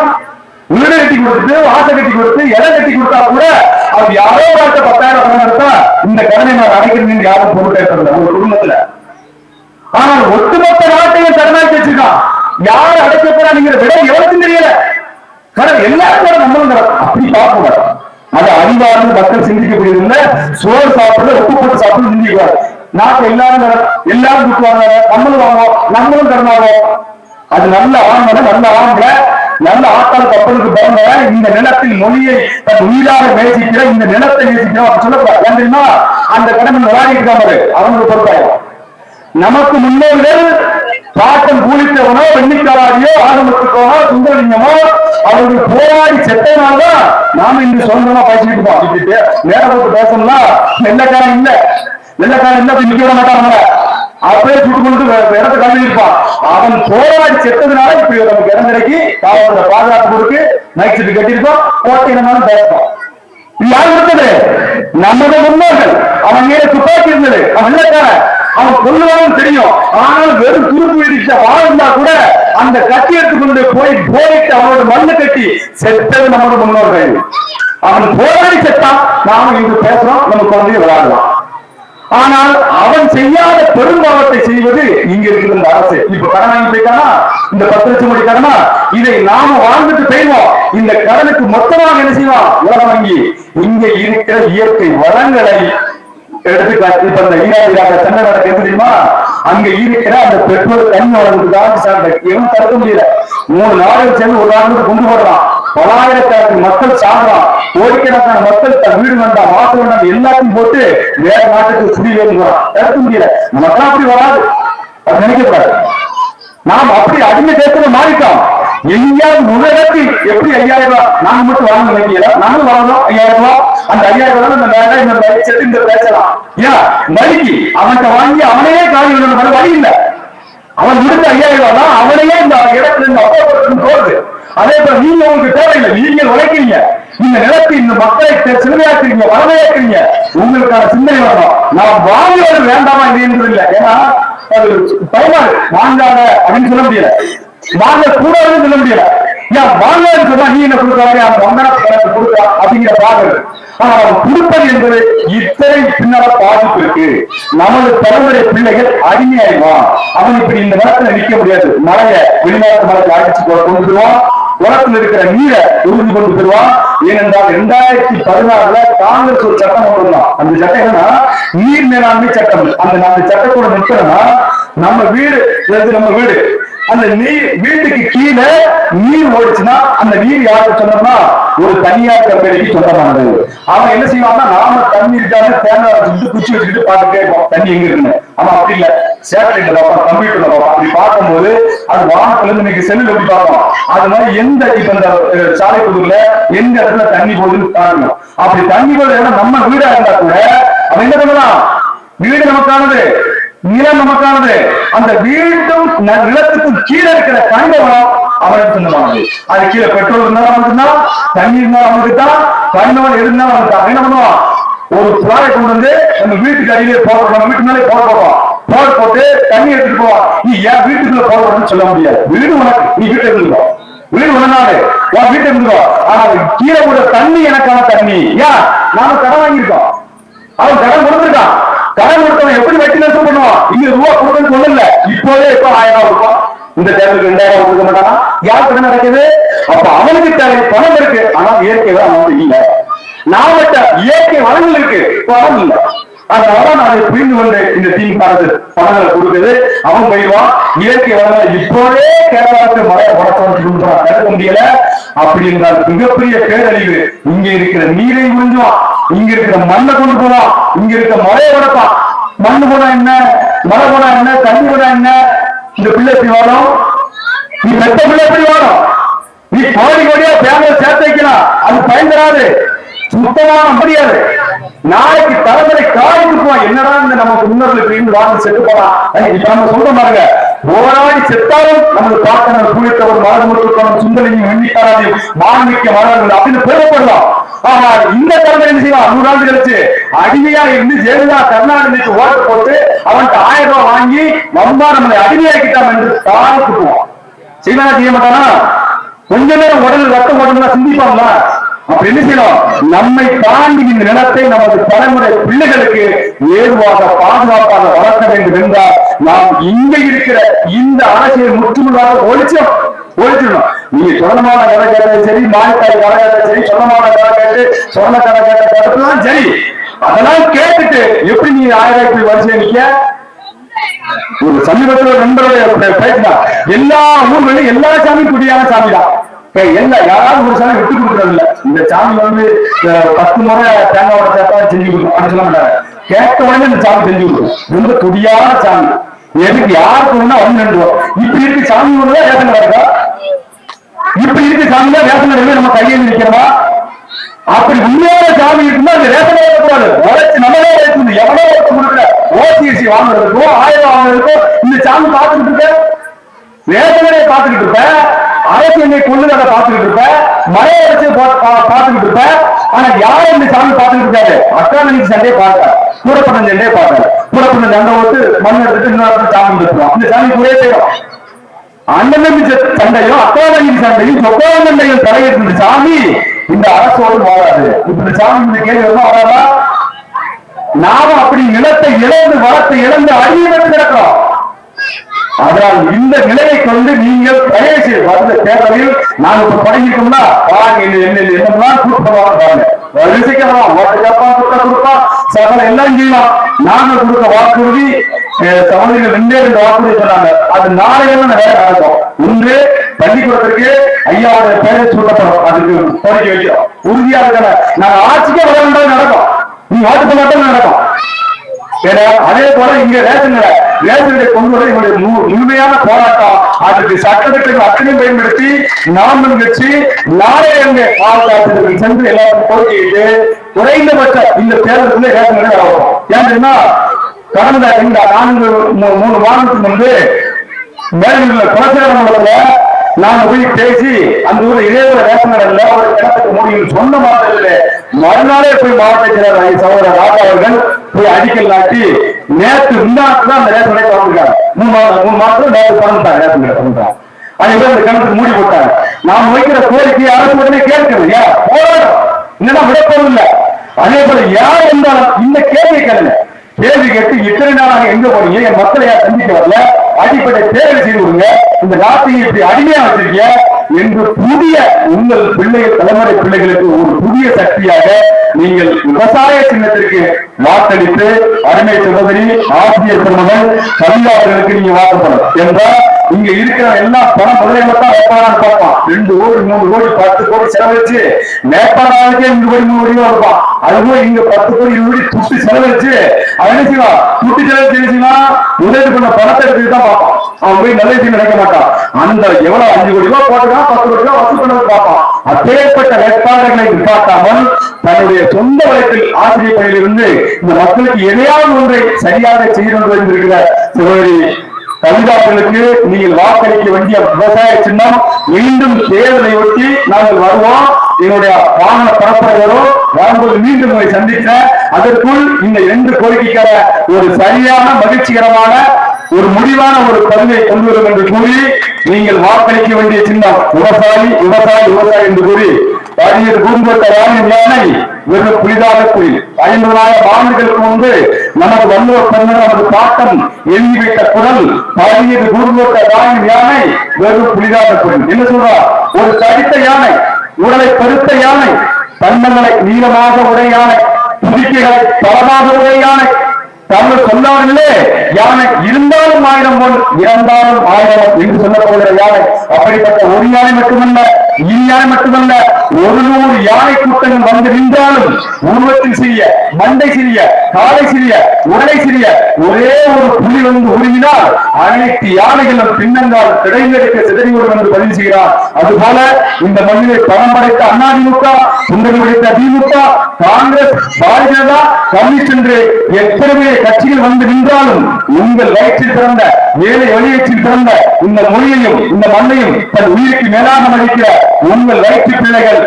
வீடு கட்டி கொடுத்து, வாசல் கட்டி கொடுத்து, இடம் கட்டி கொடுத்தா கூட அவர் யாரோ பார்த்த 10,000 கடன் எடுத்தா இந்த கடனை நான் அடைக்கிறேன் யாரும் பொருட்கள் ஒரு குடும்பத்துல. ஆனால் ஒட்டுமொத்த நாட்டையும் கடனாக்கி வச்சிருக்கான். யார் அடைக்க போறாங்கிற விட எவ்வளவு தெரியல. கடன் எல்லாரும் நம்மளும் அப்படி பார்க்க, அது அறிவார்ந்து மக்கள் சிந்திக்கக்கூடியது இல்ல. சோறு சாப்பிடுறது, உப்பு போட்டு சாப்பிட்டு சிந்திக்குவார். நாட்டை எல்லாரும் விட்டுவாங்க, நம்மளும் வாங்குவோம், நம்மளும் கடனாகும். அது நல்ல ஆண்களை, நல்ல ஆண்களை, நல்ல ஆட்டாள் கப்பலுக்கு பிறந்த இந்த நிலத்தில் மொழியை தன் உயிராக நேசிக்கிற, இந்த நிலத்தை நேசிக்கிறோம் அப்படி சொல்லக்கூடாது. ஏன் தெரியுமா? அந்த கடமை விளையாடி இருக்காங்க, அவங்களுக்கு பொறுப்பாகும். நமக்கு முன்னோர்கள் பாட்டம் கூலித்தவனோ, வெண்ணிக்காராடியோ, ஆகமத்துக்கோனோ, சுந்தரலிங்கமோ அவர்கள் போராடி செத்தனால்தான் நாம இன்று சுதந்திரமா பேசிட்டு இருக்கோம். இப்படி நேரம் போட்டு பேசணும்னா வெள்ளக்காரன் இல்ல, வெள்ளக்காரன் இல்ல நிக்க விட மாட்டாங்க, அப்படியே சுட்டு கொண்டு இடத்த கல்வி இருப்பான். அவன் போராடி செத்ததுனால இப்படி நமக்கு இடம் கிடைக்கி காவலோட பாதுகாப்பு கொடுக்கு நைட் சீட்டு கட்டியிருக்கோம், போட்டி என்னன்னு பேசணும். இது யார் இருந்தது? நமது முன்னோர்கள். அவன் மேல துப்பாக்கி இருந்தது, அவன் வெள்ளக்காரன், அவன் கொள்ளுவான்னு தெரியும். ஆனால் வெறும் துருப்பு விதிச்ச வாழ்ந்தா கூட அந்த கட்டி எடுத்துக்கொண்டு போயிட்டு அவனோட மண்ணு கட்டி செத்தது நமது முன்னோர்கள். அவன் போராடி செத்தான், நாம இன்று பேசுறோம், நம்ம குழந்தைய விளையாடலாம். ஆனால் அவன் செய்யாத பெரும்பாவத்தை செய்வது இங்க இருக்கிற இந்த அரசு. இப்ப கடன் வாங்கி போயிட்டானா, இந்த 10 லட்சம் கோடி கடனா, இதை நாம வாழ்ந்துட்டு போயிடுவோம். இந்த கடனுக்கு மொத்தமாக என்ன செய்வான் உலகம் வங்கி? இங்க இருக்கிற இயற்கை வளங்களை எடுத்துக்காட்டு. இப்ப இந்த ஈராக சண்டை நடக்க தெரியுமா? அங்க இருக்கிற அந்த பெட்ரோல் தண்ணி வளர்ந்துதான் எவன் தடுக்க முடியல. 3 நாடுகள் சேர்ந்து ஒரு நாடு கொண்டு போடுறான், பலாயிரக்கணக்கான மக்கள் சாப்பிடறான், கோடிக்கணக்கான மக்கள் தன் வீடு வேண்டாம், வாசல் வேண்டாம், எல்லாத்தையும் போட்டு வேற நாட்டுக்கு குடிவேறு போறான். தடுக்க முடியல. நமக்கெல்லாம் அப்படி வராது, அது நினைக்கக்கூடாது. நாம் அப்படி அடிமை தேர்தல மாறிட்டோம். எங்கேயாவது முதலத்தில் எப்படி 5000 ரூபாய் நாங்க மட்டும் வாங்க வேண்டியல, நாங்களும் வாங்கணும் 5000 ரூபாய். அந்த 5000 ரூபாய் இந்த வேலை இந்த சேர்த்து இந்த பேசலாம். ஏன் வலிக்கு அவன்கிட்ட வாங்கி அவனையே காலி விடணும், வழி இல்லை. அவன் விடுத்த 5000 ரூபாய் தான் அவனையே இந்த இடத்துல இருந்து அப்பாற்படுத்தும் தோறுது. அதே போல நீங்க உங்களுக்கு தேவையில்லை, நீங்க உழைக்கிறீங்க, இந்த நிலத்தை இந்த மக்களை சிறுமையாக்குறீங்க, வளமையாக்குறீங்க, உங்களுக்கான சிந்தனை வரணும். நான் வாங்குவது வேண்டாமா இது இல்லை. ஏன்னா அது பயமாறு வாங்காத அப்படின்னு சொல்ல முடியல, வாங்க கூடாதுன்னு சொல்ல முடியல. ஏன் வாங்காதுன்னு சொன்னா நீ என்ன கொடுக்குறாங்க, அந்த வந்தனத்தை கொடுக்குறா அப்படிங்கிற பாடல். ஆனா அவன் கொடுப்பது என்பது இத்தனை பின்னால பாதிப்பு இருக்கு. நமது தலைமுறை பிள்ளைகள் அடிமையாயிடுவான். அவன் இப்படி இந்த நிலத்துல நிக்க முடியாது. மழைய வெளிநாட்டு மலைக்கு அடிச்சு கொண்டுருவான், உலகத்தில் இருக்கிற நீரை உறுதி கொண்டு தருவான். ஏனென்றால் 2016 காங்கிரஸ் ஒரு சட்டம் கொண்டு வந்தான். அந்த சட்டம் என்னன்னா நீர் மேலாண்மை சட்டம். அந்த சட்டத்தோட நிற்கிறோம்னா நம்ம வீடு அந்த நீர் வீட்டுக்கு கீழே நீர் ஓடிச்சுன்னா அந்த நீர் யாருக்கு சொன்னோம்னா ஒரு தனியார் கம்பெனிக்கு சொந்தமானது. அவன் என்ன செய்வான்னா நாம தண்ணி இருக்காது தேங்காய் வச்சுட்டு குச்சி வச்சுக்கிட்டு பார்த்துட்டே இருப்போம் தண்ணி எங்க இருக்குன்னு. ஆனா அப்படி இல்ல, சேட்டலைட்ல பார்ப்போம், கம்ப்யூட்டர்ல பார்ப்போம். அப்படி பார்க்கும் போது அது வானத்துல இருந்து இன்னைக்கு செல்லுல எப்படி பார்ப்போம். அது மாதிரி எந்த இப்ப இந்த சாலை புதூர்ல எந்த இடத்துல தண்ணி போகுதுன்னு பாருங்க. அப்படி தண்ணி போகுது இடம் நம்ம வீடா இருந்தா கூட அவன் என்ன பண்ணலாம், வீடு நமக்கானது, நிலம் நமக்கானது, அந்த வீட்டும் நிலத்துக்கும் கீழே இருக்கிற தங்க வளம் அவனுக்கு சொந்தமானது. அது கீழே பெட்ரோல் இருந்தாலும் அவனுக்கு தான், தண்ணி இருந்தாலும் அவனுக்கு தான், கண்ணவன் இருந்தாலும் அவனுக்கு தான். என்ன பண்ணுவான், ஒரு குழாயை கொண்டு வந்து நம்ம வீட்டுக்கு அடியிலே போடுறோம், நம்ம வீட்டு மேலே போட்டு தண்ணி எடுத்துட்டு போவான். நீ ஏன் வீட்டுக்குள்ள போடுறோம்னு சொல்ல முடியாது. வீடு உனக்கு, நீ வீட்டை இருந்துக்கோ, வீடு உடனாடு உன் வீட்டை இருந்துக்கோ. ஆனா கீழே கூட தண்ணி எனக்கான தண்ணி. ஏன் நாம கடன் வாங்கியிருக்கோம், அவன் கடன் கொடுத்துருக்கான். கடன் கொடுத்தவன் எப்படி வெட்டி நஷ்டம் பண்ணுவான். இங்க ரூபா கொடுக்கணும்னு சொல்லல, இப்போதே இப்ப 1000 ரூபாய் இருக்கும், இந்த தேர்தலுக்கு 2000 கொடுக்க மாட்டானா? யார் கடன் நடக்குது? அப்ப அவனுக்கு தேவை பணம் இருக்கு, ஆனா இயற்கை அவனுக்கு இல்ல. நாமட்ட இயற்கை வளங்கள் இருக்கு, பணம் இல்ல. அதனால நான் அதை புரிந்து கொண்டு இந்த திமுக பணங்களை கொடுக்குது. அவன் போயிடுவான். இயற்கை வளங்களை இப்போதே கேரளாவுக்கு மழையை உடச்சு தடுக்க முடியல. அப்படி இருந்தால் மிகப்பெரிய பேரழிவு. இங்க இருக்கிற நீரை உறிஞ்சுவான், இங்க இருக்கிற மண்ணை கொண்டு போவான், இங்க இருக்கிற மழையை உடைப்பான். மண்ணு போனா என்ன, மழை போனா என்ன, தண்ணி போனா என்ன? இந்த பிள்ளை எப்படி வாழும்? நீ பெத்த பிள்ளை எப்படி வாழும்? நீ கோடி கோடியா பேங்களை சேர்த்து வைக்கலாம், அது பயன் தராது, சுத்தமாக முடியாது. நாளைக்கு தலைமுறை காய்க்குவோம். என்னடா இந்த நமக்கு முன்னோர்களுக்கு இருந்து வாழ்ந்து செத்து போலாம். இப்ப நம்ம சொல்ற பாருங்க, போராடி செத்தாலும் நமது பாட்டனர் குளித்தவர் மாறுமுருக்கான சுந்தரியும் எண்ணிக்காரையும் மாண்மிக்க மலர்கள் அப்படின்னு பெருமைப்படலாம். ஆனா இந்த தலைமுறை என்ன செய்வான்? 100 ஆண்டு கழிச்சு அடிமையா இருந்து ஜெயலலிதா கருணாநிதிக்கு ஓட்டு போட்டு அவன்கிட்ட 1000 ரூபாய் வாங்கி ரொம்ப நம்மளை அடிமையாக்கிட்டான் என்று தாழ்த்துக்குவோம். செய்வானா செய்ய மாட்டானா? கொஞ்ச நேரம் உடல் ரத்தம் ஓடணும்னா சிந்திப்பாங்களா? அப்ப என்ன செய்யணும்? நம்மை தாண்டி இந்த நிலத்தை நமது தலைமுறை பிள்ளைகளுக்கு ஏதுவாக பாதுகாப்பாக வளர்க்க வேண்டும் என்றால் நாம் இங்க இருக்கிற இந்த அரசியல் முற்றுமுழுதாக ஒழிச்சிடணும். நீங்க சொந்தமான கதை கேட்டாலும் சரி, மாய்க்காய் கதை கேட்டாலும் சரி, சொந்தமான கதை கேட்டு சொந்த கதை கேட்டாலும் சரி, அதெல்லாம் கேட்டுட்டு எப்படி நீ 1000 வரிசையை நிக்க? ஒரு சமீபத்தில் ஒரு நண்பருடைய பேசினா, எல்லா ஊர்களிலும் எல்லா சாமியும் குடியான சாமி தான். யாராவது ஒரு சாமி விட்டு கொடுக்கறது இல்ல. இந்த சாமி 10 முறை தேங்காவோட சேர்த்தா செஞ்சு கொடுக்கும் அப்படின்னு சொல்ல மாட்டாங்க. கேட்ட உடனே இந்த சாமி செஞ்சு கொடுக்கும். ரொம்ப துடியான சாமி. எதுக்கு யாருக்கு ஒண்ணா வந்து நின்றுவோம். இப்படி இருக்கு சாமி ஒண்ணுதான் ரேஷன் நடக்கா? இப்படி இருக்கு சாமி தான் ரேஷன் நடக்க நம்ம கையில் நிக்கிறோமா? அப்படி உண்மையான சாமி இருக்குன்னா அந்த ரேஷன் நடக்கக்கூடாது. உழைச்சு நம்மளே உழைச்சு எவ்வளோ ஒருத்தர் கொடுக்குற ஓசிஎஸ்சி வாங்குறதுக்கோ 1000 வாங்குறதுக்கோ இந்த சாமி பார்த்துக்கிட்டு இருக்க, ரேஷனே பார்த்துக்கிட்டு இருப்ப, அரசியலை கொள்ளுதலை பார்த்துக்கிட்டு இருப்ப, மழையை வச்சு பார்த்துக்கிட்டு இருப்ப. ஆனா யாரும் இந்த சாமி பார்த்துக்கிட்டு இருக்காரு? அக்கானி சண்டையை பார்க்க, கூடப்பட்ட சண்டையை பார்க்க, கூடப்பட்ட சண்டை போட்டு மண் எடுத்துட்டு இன்னொரு சாமி எடுத்துருவோம். இந்த சாமி கூட செய்யும். அண்ணன் சண்டையும் அக்கானி சண்டையும் சொக்கான சண்டையும் தலையிட்டு சாமி இந்த அரசோடு மாறாது. இப்ப இந்த சாமி இந்த கேள்வி வராதா? நாம அப்படி நிலத்தை இழந்து வளத்தை இழந்து அழியப்பட்டு கிடக்கிறோம். அதனால் இந்த நிலையை கொண்டு நீங்கள் தயவுசெய்து வந்த தேர்தலில் நாங்கள் இப்ப தொடங்கிட்டோம்னா என்னெல்லாம் கூப்பிடுவாங்க வரிசைக்கலாம், ஓட்டு கேட்பான், கொடுப்பான், சகல எல்லாம் செய்யலாம். நாங்கள் கொடுத்த வாக்குறுதி சகோதரிகள் 2 வாக்குறுதி சொன்னாங்க. அது நாளையில வேலை நடக்கும். ஒன்று பள்ளிக்கூடத்திற்கு ஐயாவுடைய பெயரை சூட்டப்படும். அதுக்கு கோரிக்கை வைக்கிறோம். உறுதியா இருக்கிற நாங்க ஆட்சிக்கே வர வேண்டாம் நடக்கும். நீ ஓட்டு பண்ணாட்டம் நடக்கும். அதே போல இங்க ரேஷனை கொண்டு வர எங்களுடைய முழுமையான போராட்டம். அதுக்கு சட்டத்திட்டங்கள் அத்தனையும் பயன்படுத்தி நாம் கட்சி நாளை அங்கே மாவட்ட ஆட்சியர்கள் சென்று எல்லாரும் கோரிக்கையிட்டு குறைந்தபட்ச இந்த தேர்தலுக்குள்ள ரேஷன் கடை வரும். ஏன்னா கடந்த 4-3 மாதத்துக்கு முன்பு மேலுள்ள குலசேகரமங்கலத்துல நாங்க போய் பேசி அந்த ஊர்ல இதேபோல ரேஷன் கடையில ஒரு கிணத்துக்கு முடியும் சொன்ன மாவட்டத்தில் மறுநாளே போய் மாவட்ட செயலர் சகோதரர் ராஜா அவர்கள் போய் அடிக்கல் நாட்டி நேற்று முன்னாள் அந்த ரேஷன் கடை திறந்துருக்காங்க. 3 மாதத்துல நேற்று திறந்துட்டாங்க ரேஷன் கடை திறந்துட்டாங்க. அதே போல அந்த கிணத்துக்கு மூடி போட்டாங்க. நாம் வைக்கிற கோரிக்கையை அரசு உடனே கேட்கிறது. ஏன் போராடும் என்னன்னா விடப்போதும் இல்லை. அதே போல யார் இருந்தாலும் இந்த கேள்வி கேளுங்க. கேள்வி கேட்டு இத்தனை நாளாக எங்க போறீங்க, என் மக்களை யார் சந்திக்க வரல, அடிப்படை தேர்தல் செய்து கொடுங்க, இந்த நாட்டை இப்படி அடிமையா வச்சிருக்கீங்க என்று புதிய உங்கள் தலைமுறை பிள்ளைகளுக்கு ஒரு புதிய சக்தியாக நீங்கள் விவசாய சின்னத்திற்கு வாக்களித்து அருமை சகோதரி ஆசிரியர் பெருமகள் கவிதாளர்களுக்கு நீங்க வாக்கப்படும் என்றால் இங்க இருக்கிற எல்லா பணம் முதலீடு தான் வேட்பாளர் பார்ப்பான். 2 கோடி 3 கோடி 10 கோடி செலவழிச்சு வேட்பாளருக்கே 2 கோடி 3 கோடி இருப்பான். அதுவும் இங்க 10 கோடி 20 கோடி துட்டு செலவழிச்சு அவன் என்ன செய்வான்? துட்டு செலவழிச்சுன்னா முதலீடு பண்ண பணத்தை எடுத்துட்டு தான் பார்ப்பான். அவன் போய் நல்ல விஷயம் நினைக்க மாட்டான். அந்த எவ்வளவு 5 கோடி ரூபாய் போட்டுக்கான் 10 கோடி ரூபாய் வசூல் பண்ணது பார்ப்பான். அப்பேற்பட்ட வேட்பாளர்களை பார்க்காமல் தன்னுடைய சொந்த வயத்தில் ஆசிரியர் பணியில் இருந்து இந்த மக்களுக்கு எதையாவது ஒன்றை சரியாக செய்யணும் இருக்கிற சகோதரி கவிதாக்களுக்கு நீங்கள் வாக்களிக்க வேண்டிய விவசாய சின்னம் மீண்டும் தேர்தலை ஒட்டி நாங்கள் வருவோம். என்னுடைய வாகன பரப்புரை வரும். வரும்போது மீண்டும் உங்களை சந்திக்க அதற்குள் இந்த 2 கோரிக்கைக்கான ஒரு சரியான மகிழ்ச்சிகரமான ஒரு முடிவான ஒரு பதிவை கொண்டு வரும் என்று கூறி நீங்கள் வாக்களிக்க வேண்டிய சின்னம் விவசாயி விவசாயி விவசாயி என்று கூறி பதினேழு பூங்கொட்ட யானை வெறும் புதிதாக கூறி 50,000 ஆண்டுகளுக்கு முன்பு நமது வள்ளுவர் பெருமர் நமது பாட்டம் எழுதி வைத்த குரல் 17 பூங்கொட்ட யானை வெறும் புதிதாக கூறி என்ன சொல்றா? ஒரு தடித்த யானை, உடலை பருத்த யானை, தன்னங்களை நீளமாக உடைய யானை, துதிக்கைகளை தளமாக யானை தமிழ் சொல்லாமலே யானை இருந்தாலும் 1000 பொன் இறந்தாலும் 1000 என்று சொல்லப்படுகிற யானை அப்படிப்பட்ட ஒரு யானை மட்டுமல்ல இரு யானை மட்டுமல்ல 100 யானை கூட்டங்கள் வந்து நின்றாலும் உருவத்தில் சிறிய மண்டை சிறிய காலை சிறிய உடலை சிறிய ஒரே ஒரு புலி வந்து உருவினால் அனைத்து யானைகளும் பின்னங்கால் கிடைந்தெடுக்க சிதறிவிடும் என்று பதிவு செய்கிறார். அதுபோல இந்த மண்ணிலே பணம் படைத்த அதிமுக, சுந்தரம் படைத்த திமுக, காங்கிரஸ், பாரதிய ஜனதா, கம்யூனிஸ்ட் என்று எத்தனை கட்சிகள் வந்து நின்றாலும் உங்கள் வயிற்றில் பிறந்த ஏழை வெளியேற்றில் பிறந்த இந்த மொழியையும் இந்த மண்ணையும் தன் உயிருக்கு மேலாக மதிக்கிற உங்கள் வயிற்று பிள்ளைகள்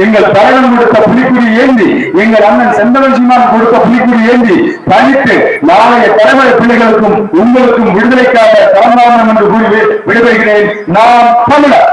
எங்கள் தலைவன் கொடுத்த புலிக்குடி ஏந்தி, எங்கள் அண்ணன் செந்தவன் சீமான் கொடுத்த புலிக்குடி ஏந்தி தனித்து நாளைய தலைமுறை பிள்ளைகளுக்கும் உங்களுக்கும் விடுதலைக்காக தரமானம் என்று கூறி விடுபடுகிறேன். நான் தமிழர்.